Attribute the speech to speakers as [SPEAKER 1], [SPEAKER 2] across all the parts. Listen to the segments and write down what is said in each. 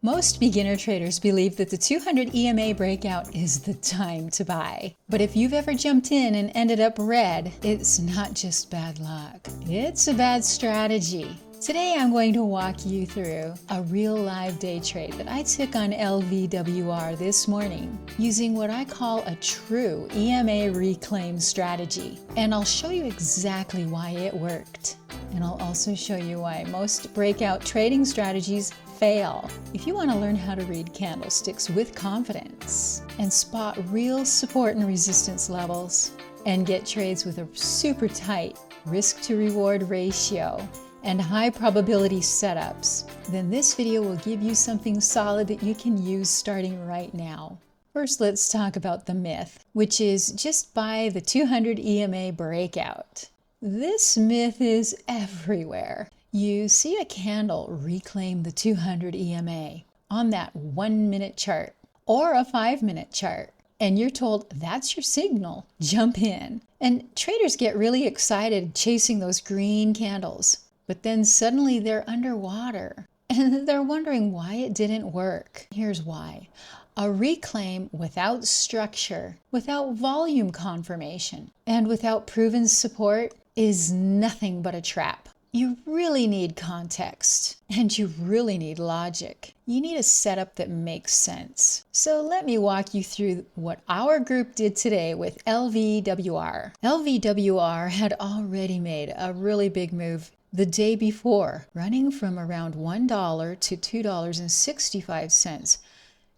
[SPEAKER 1] Most beginner traders believe that the 200 EMA breakout is the time to buy. But if you've ever jumped in and ended up red, it's not just bad luck. It's a bad strategy. Today I'm going to walk you through a real live day trade that I took on LVWR this morning using what I call a true EMA reclaim strategy. And I'll show you exactly why it worked. And I'll also show you why most breakout trading strategies fail. If you want to learn how to read candlesticks with confidence and spot real support and resistance levels and get trades with a super tight risk to reward ratio and high probability setups, then this video will give you something solid that you can use starting right now. First, let's talk about the myth, which is just buy the 200 EMA breakout. This myth is everywhere. You see a candle reclaim the 200 EMA on that 1-minute chart or a 5-minute chart, and you're told that's your signal, jump in. And traders get really excited chasing those green candles, but then suddenly they're underwater and they're wondering why it didn't work. Here's why. A reclaim without structure, without volume confirmation, and without proven support is nothing but a trap. You really need context, and you really need logic. You need a setup that makes sense. So let me walk you through what our group did today with LVWR. LVWR had already made a really big move the day before, running from around $1 to $2.65,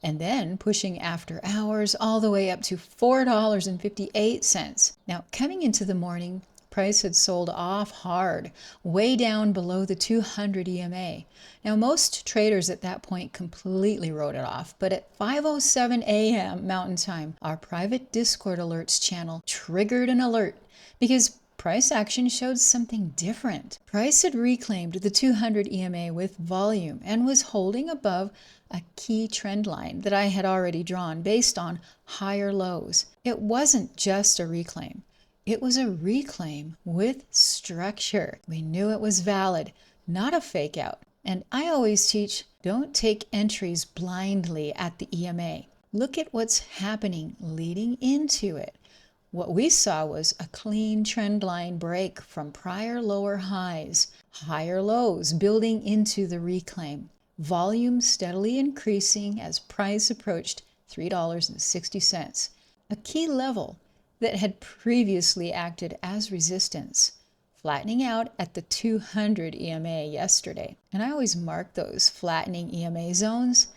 [SPEAKER 1] and then pushing after hours all the way up to $4.58. Now, coming into the morning, price had sold off hard, way down below the 200 EMA. Now, most traders at that point completely wrote it off, but at 5:07 a.m. Mountain Time, our private Discord alerts channel triggered an alert because price action showed something different. Price had reclaimed the 200 EMA with volume and was holding above a key trend line that I had already drawn based on higher lows. It wasn't just a reclaim. It was a reclaim with structure. We knew it was valid, not a fake out. And I always teach, don't take entries blindly at the EMA. Look at what's happening leading into it. What we saw was a clean trend line break from prior lower highs, higher lows building into the reclaim. Volume steadily increasing as price approached $3.60, a key level that had previously acted as resistance, flattening out at the 200 EMA yesterday. And I always mark those flattening EMA zones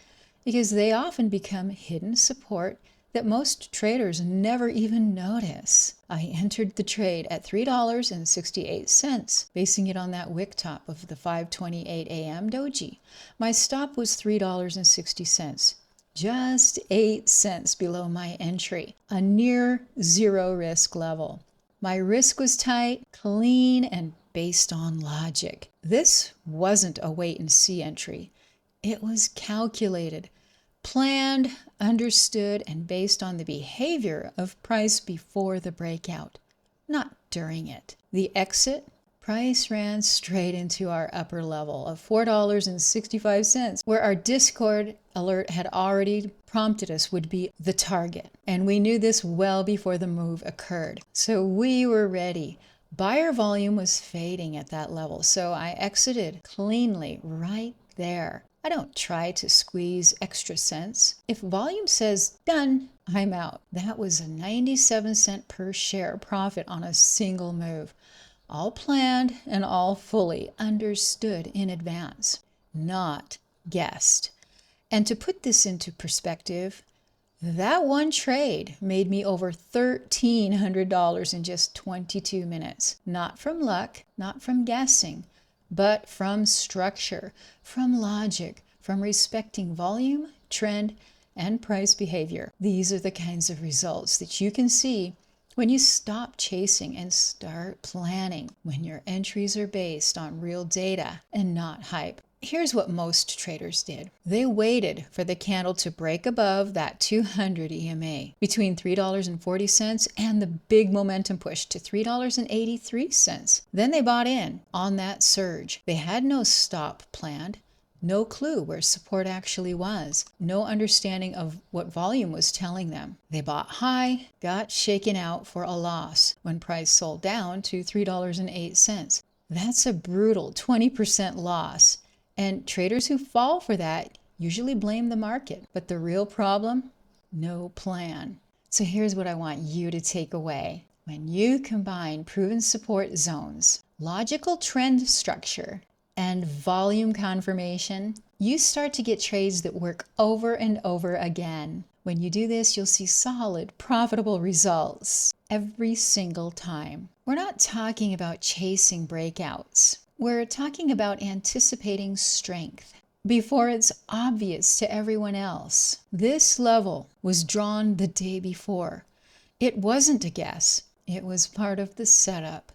[SPEAKER 1] because they often become hidden support that most traders never even notice. I entered the trade at $3.68, basing it on that wick top of the 5:28 a.m. Doji. My stop was $3.60. Just 8 cents below my entry, a near zero risk level. My risk was tight, clean, and based on logic. This wasn't a wait and see entry. It was calculated, planned, understood, and based on the behavior of price before the breakout, not during it. The exit, price ran straight into our upper level of $4.65, where our Discord alert had already prompted us would be the target. And we knew this well before the move occurred. So we were ready. Buyer volume was fading at that level, so I exited cleanly right there. I don't try to squeeze extra cents. If volume says done, I'm out. That was a 97-cent per share profit on a single move. All planned and all fully understood in advance, not guessed. And to put this into perspective, that one trade made me over $1,300 in just 22 minutes. Not from luck, not from guessing, but from structure, from logic, from respecting volume, trend, and price behavior. These are the kinds of results that you can see when you stop chasing and start planning, when your entries are based on real data and not hype. Here's what most traders did. They waited for the candle to break above that 200 EMA between $3.40 and the big momentum push to $3.83. Then they bought in on that surge. They had no stop planned, No clue where support actually was. No understanding of what volume was telling them. They bought high, got shaken out for a loss when price sold down to $3.08. That's a brutal 20% loss. And traders who fall for that usually blame the market. But the real problem? No plan. So here's what I want you to take away. When you combine proven support zones, logical trend structure, and volume confirmation, you start to get trades that work over and over again. When you do this, you'll see solid, profitable results every single time. We're not talking about chasing breakouts. We're talking about anticipating strength before it's obvious to everyone else. This level was drawn the day before. It wasn't a guess. It was part of the setup.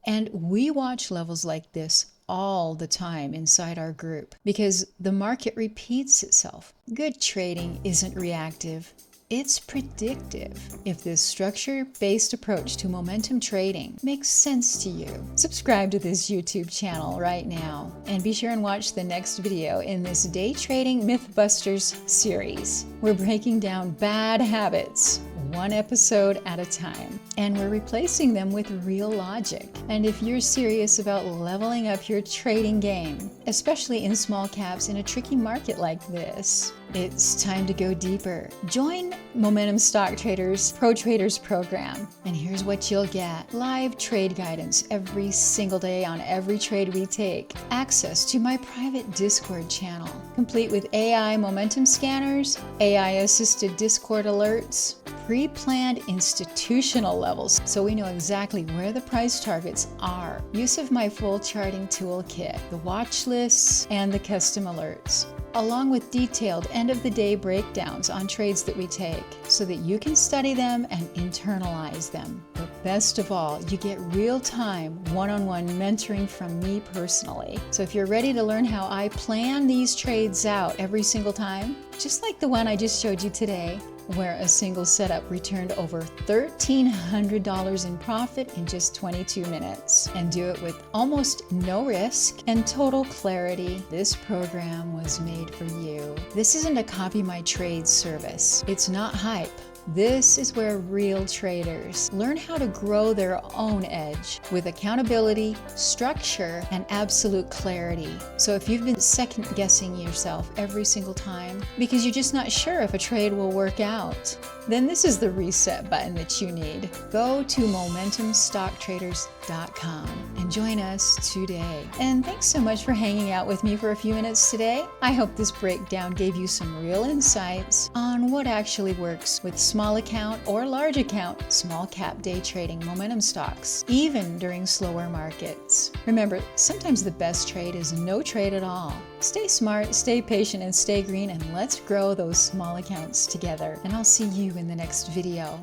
[SPEAKER 1] And we watch levels like this all the time inside our group because the market repeats itself. Good trading isn't reactive. It's predictive. If this structure-based approach to momentum trading makes sense to you, subscribe to this YouTube channel right now and be sure and watch the next video in this Day Trading MythBusters series. We're breaking down bad habits one episode at a time, and we're replacing them with real logic. And if you're serious about leveling up your trading game, especially in small caps in a tricky market like this, it's time to go deeper. Join Momentum Stock Traders Pro Traders program, and here's what you'll get. Live trade guidance every single day on every trade we take. Access to my private Discord channel, complete with AI momentum scanners, AI-assisted Discord alerts, pre-planned institutional levels so we know exactly where the price targets are. Use of my full charting toolkit, the watch lists, and the custom alerts, along with detailed end-of-the-day breakdowns on trades that we take so that you can study them and internalize them. But best of all, you get real-time one-on-one mentoring from me personally. So if you're ready to learn how I plan these trades out every single time, just like the one I just showed you today, where a single setup returned over $1,300 in profit in just 22 minutes, and do it with almost no risk and total clarity. This program was made for you. This isn't a copy my trades service. It's not hype. This is where real traders learn how to grow their own edge with accountability, structure, and absolute clarity. So if you've been second guessing yourself every single time because you're just not sure if a trade will work out, then this is the reset button that you need. Go to MomentumStockTraders.com and join us today. And thanks so much for hanging out with me for a few minutes today. I hope this breakdown gave you some real insights on what actually works with small account or large account small cap day trading momentum stocks, even during slower markets. Remember, sometimes the best trade is no trade at all. Stay smart, stay patient, and stay green, and let's grow those small accounts together. And I'll see you in the next video.